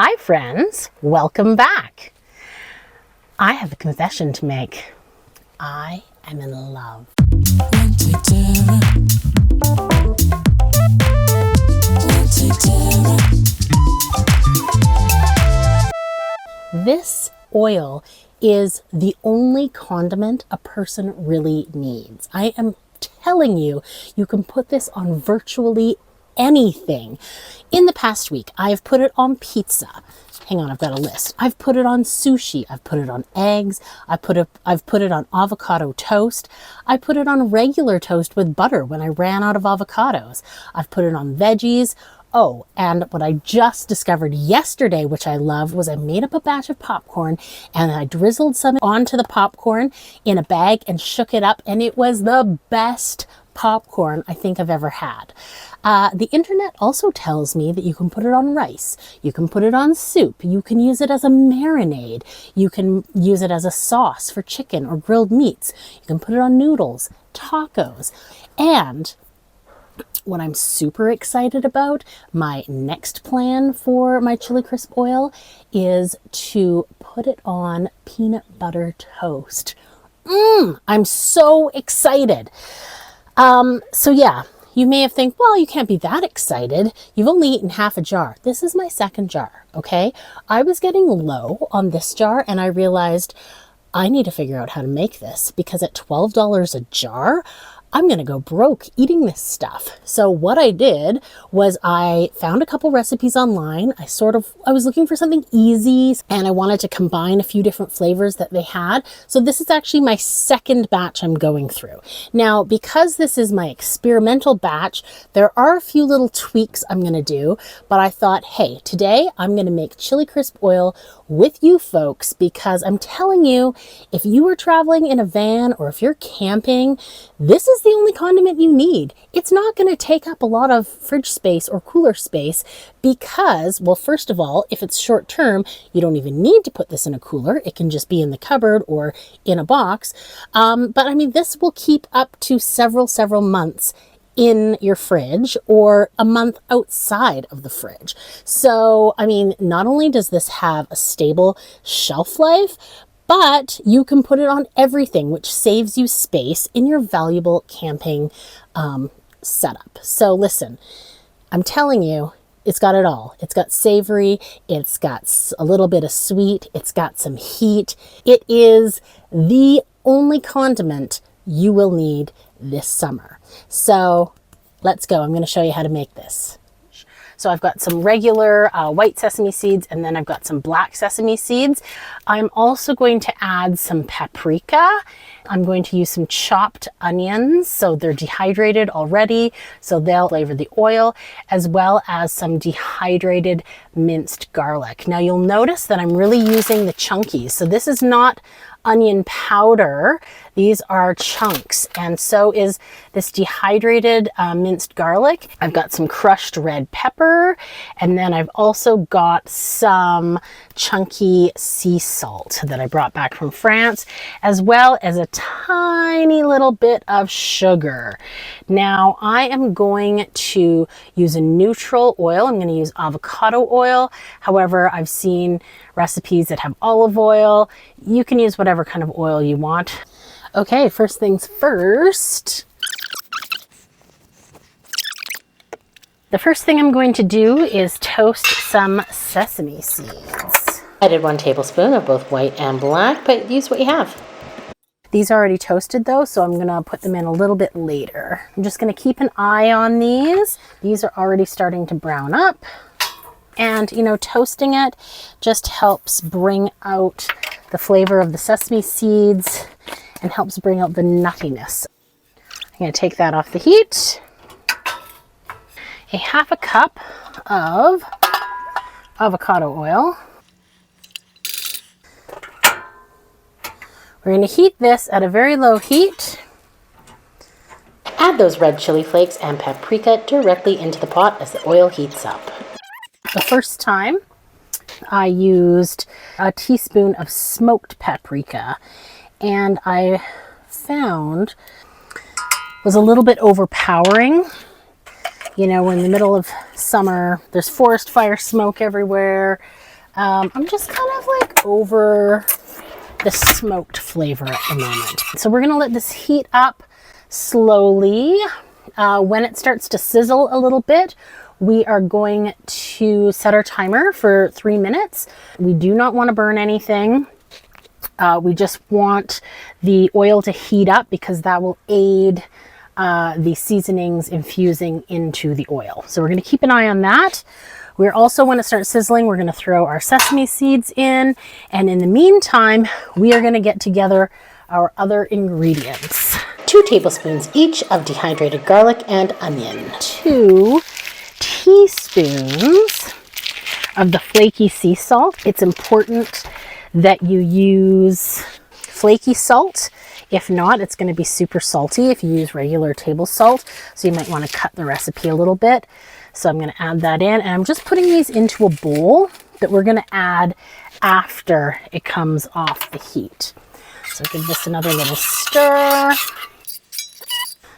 Hi friends, welcome back. I have a confession to make. I am in love. This oil is the only condiment a person really needs. I am telling you, you can put this on virtually anything. In the past week, I've put it on pizza. Hang on, I've got a list. I've put it on sushi. I've put it on eggs. I've put it on avocado toast. I put it on regular toast with butter when I ran out of avocados. I've put it on veggies. Oh, and what I just discovered yesterday, which I love, was I made up a batch of popcorn and I drizzled some onto the popcorn in a bag and shook it up, and it was the best popcorn I think I've ever had. The internet also tells me that you can put it on rice, you can put it on soup, you can use it as a marinade, you can use it as a sauce for chicken or grilled meats, you can put it on noodles, tacos, and what I'm super excited about, my next plan for my chili crisp oil is to put it on peanut butter toast. I'm so excited. So yeah, you may have think, well, you can't be that excited. You've only eaten half a jar. This is my second jar, okay? I was getting low on this jar and I realized I need to figure out how to make this, because at $12 a jar, I'm going to go broke eating this stuff. So what I did was I found a couple recipes online. I was looking for something easy and I wanted to combine a few different flavors that they had. So this is actually my second batch I'm going through. Now, because this is my experimental batch, there are a few little tweaks I'm going to do, but I thought, hey, today I'm going to make chili crisp oil with you folks, because I'm telling you, if you are traveling in a van or if you're camping, this is the only condiment you need. It's not going to take up a lot of fridge space or cooler space because, well, first of all, if it's short term, you don't even need to put this in a cooler. It can just be in the cupboard or in a box. But I mean, this will keep up to several months in your fridge or a month outside of the fridge. So, I mean, not only does this have a stable shelf life, but you can put it on everything, which saves you space in your valuable camping setup. So listen, I'm telling you, it's got it all. It's got savory, it's got a little bit of sweet, it's got some heat. It is the only condiment you will need this summer. So let's go. I'm going to show you how to make this. So I've got some regular white sesame seeds, and then I've got some black sesame seeds. I'm also going to add some paprika. I'm going to use some chopped onions. So they're dehydrated already, so they'll flavor the oil, as well as some dehydrated minced garlic. Now you'll notice that I'm really using the chunkies. So this is not onion powder. These are chunks, and so is this dehydrated minced garlic. I've got some crushed red pepper, and then I've also got some chunky sea salt that I brought back from France, as well as a tiny little bit of sugar. Now I am going to use a neutral oil. I'm going to use avocado oil. However, I've seen recipes that have olive oil. You can use whatever kind of oil you want. Okay, first things first. The first thing I'm going to do is toast some sesame seeds. I did 1 tablespoon of both white and black, but use what you have. These are already toasted though, so I'm gonna put them in a little bit later. I'm just gonna keep an eye on these. These are already starting to brown up. And, you know, toasting it just helps bring out the flavor of the sesame seeds and helps bring out the nuttiness. I'm going to take that off the heat. A half a cup of avocado oil. We're going to heat this at a very low heat. Add those red chili flakes and paprika directly into the pot as the oil heats up. The first time I used a teaspoon of smoked paprika, and I found was a little bit overpowering. You know, we're in the middle of summer, there's forest fire smoke everywhere. I'm just kind of like over the smoked flavor at the moment. So we're gonna let this heat up slowly. When it starts to sizzle a little bit, we are going to set our timer for 3 minutes. We do not want to burn anything. We just want the oil to heat up because that will aid the seasonings infusing into the oil. So we're going to keep an eye on that. We're also, when it starts sizzling, we're going to throw our sesame seeds in. And in the meantime, we are going to get together our other ingredients. 2 tablespoons each of dehydrated garlic and onion. 2 teaspoons of the flaky sea salt. It's important that you use flaky salt. If not, it's going to be super salty if you use regular table salt. So you might want to cut the recipe a little bit. So I'm going to add that in, and I'm just putting these into a bowl that we're going to add after it comes off the heat. So give this another little stir.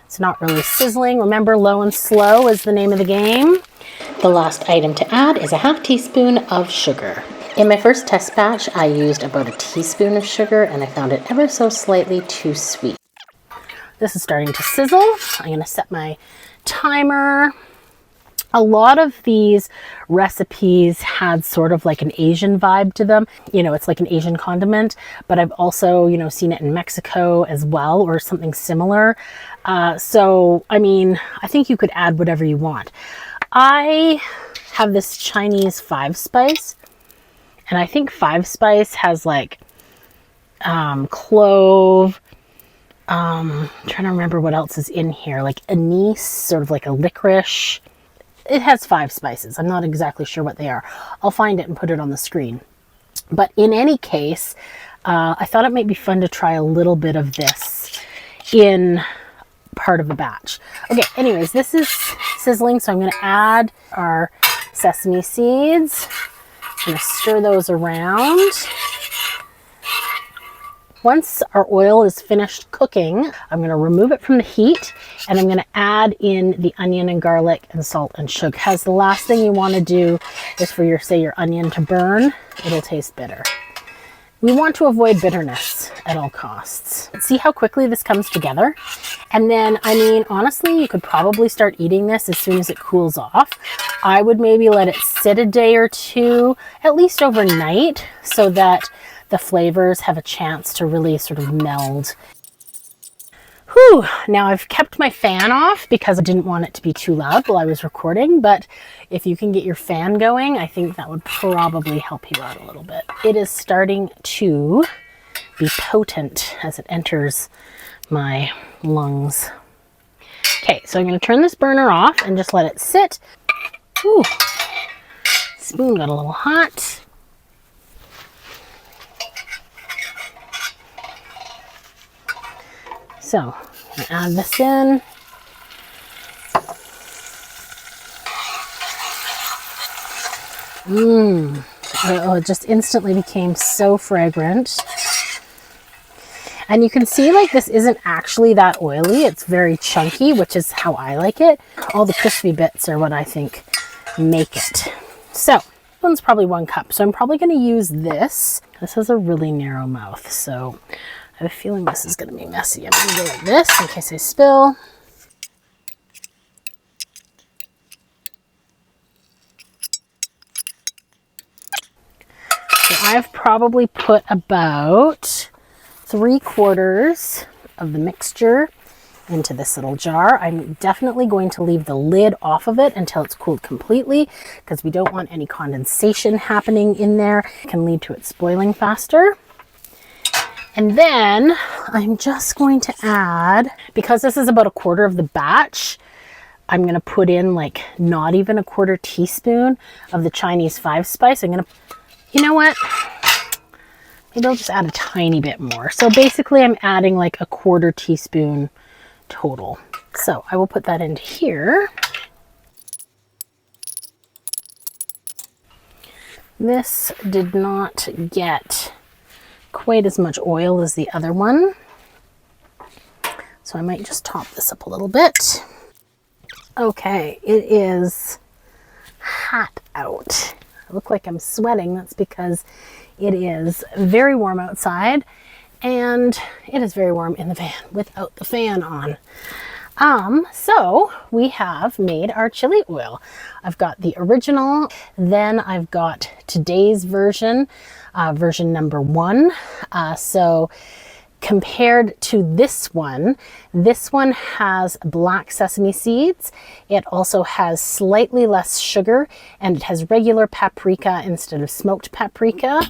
It's not really sizzling. Remember, low and slow is the name of the game. The last item to add is a ½ teaspoon of sugar. In my first test batch, I used about a teaspoon of sugar and I found it ever so slightly too sweet. This is starting to sizzle. I'm going to set my timer. A lot of these recipes had sort of like an Asian vibe to them. You know, it's like an Asian condiment, but I've also, you know, seen it in Mexico as well, or something similar. So, I mean, I think you could add whatever you want. I have this Chinese 5-spice, and I think 5-spice has like clove. I'm trying to remember what else is in here, like anise, sort of like a licorice. It has 5 spices. I'm not exactly sure what they are. I'll find it and put it on the screen. But in any case, I thought it might be fun to try a little bit of this in part of a batch. Okay, anyways, this is sizzling, so I'm going to add our sesame seeds. I'm going to stir those around. Once our oil is finished cooking, I'm going to remove it from the heat, and I'm going to add in the onion and garlic and salt and sugar. Because the last thing you want to do is for your onion to burn. It'll taste bitter. We want to avoid bitterness at all costs. See how quickly this comes together? And then, I mean, honestly, you could probably start eating this as soon as it cools off. I would maybe let it sit a day or two, at least overnight, so that the flavors have a chance to really sort of meld. Whew, now I've kept my fan off because I didn't want it to be too loud while I was recording, but if you can get your fan going, I think that would probably help you out a little bit. It is starting to be potent as it enters my lungs. Okay, so I'm going to turn this burner off and just let it sit. Ooh, spoon got a little hot. So, I'm going to add this in. Oh, it just instantly became so fragrant. And you can see like this isn't actually that oily. It's very chunky, which is how I like it. All the crispy bits are what I think make it. So, this one's probably 1 cup. So I'm probably going to use this. This has a really narrow mouth, so I have a feeling this is going to be messy. I'm going to go like this in case I spill. So I've probably put about 3/4 of the mixture into this little jar. I'm definitely going to leave the lid off of it until it's cooled completely because we don't want any condensation happening in there. It can lead to it spoiling faster. And then I'm just going to add, because this is about 1/4 of the batch, I'm going to put in like not even 1/4 teaspoon of the Chinese 5-spice. I'm going to, you know what? Maybe I'll just add a tiny bit more. So basically I'm adding like 1/4 teaspoon total. So I will put that into here. This did not get quite as much oil as the other one, so I might just top this up a little bit. Okay, it is hot out. I look like I'm sweating. That's because it is very warm outside, and it is very warm in the van without the fan on. So we have made our chili oil. I've got the original, then I've got today's version, version number 1. So compared to this one has black sesame seeds. It also has slightly less sugar, and it has regular paprika instead of smoked paprika.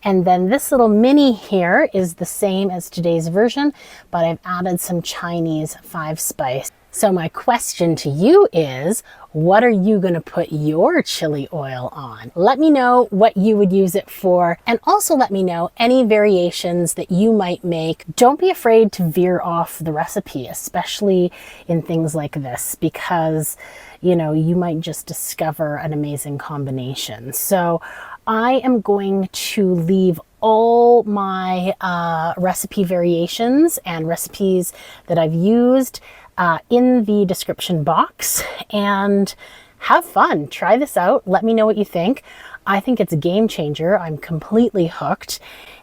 And then this little mini here is the same as today's version, but I've added some Chinese 5-spice. So my question to you is, what are you going to put your chili oil on? Let me know what you would use it for, and also let me know any variations that you might make. Don't be afraid to veer off the recipe, especially in things like this, because you know, you might just discover an amazing combination. So I am going to leave all my recipe variations and recipes that I've used in the description box, and have fun. Try this out. Let me know what you think. I think it's a game changer. I'm completely hooked.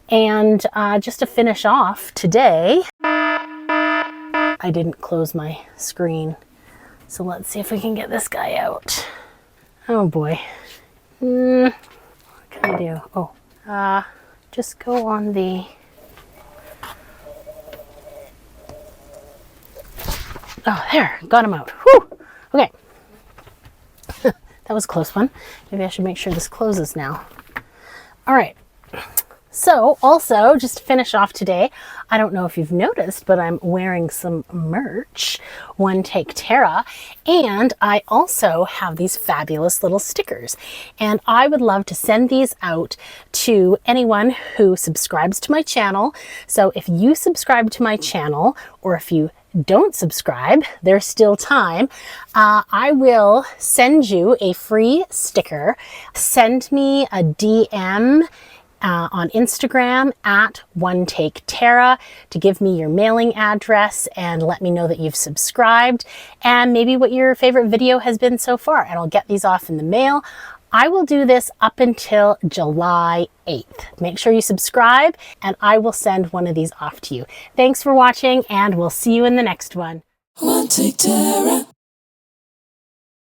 And just to finish off today, I didn't close my screen. So let's see if we can get this guy out. Oh boy. What can I do? Oh, just go on the... Oh, there, got him out. Whew. Okay. That was a close one. Maybe I should make sure this closes now. All right. So also, just to finish off today, I don't know if you've noticed, but I'm wearing some merch, One Take Tara, and I also have these fabulous little stickers. And I would love to send these out to anyone who subscribes to my channel. So if you subscribe to my channel, or if you don't subscribe, there's still time. I will send you a free sticker. Send me a DM on Instagram at One Take Tara to give me your mailing address and let me know that you've subscribed and maybe what your favorite video has been so far, and I'll get these off in the mail. I will do this up until July 8th. Make sure you subscribe and I will send one of these off to you. Thanks for watching, and we'll see you in the next one. One Take Tara.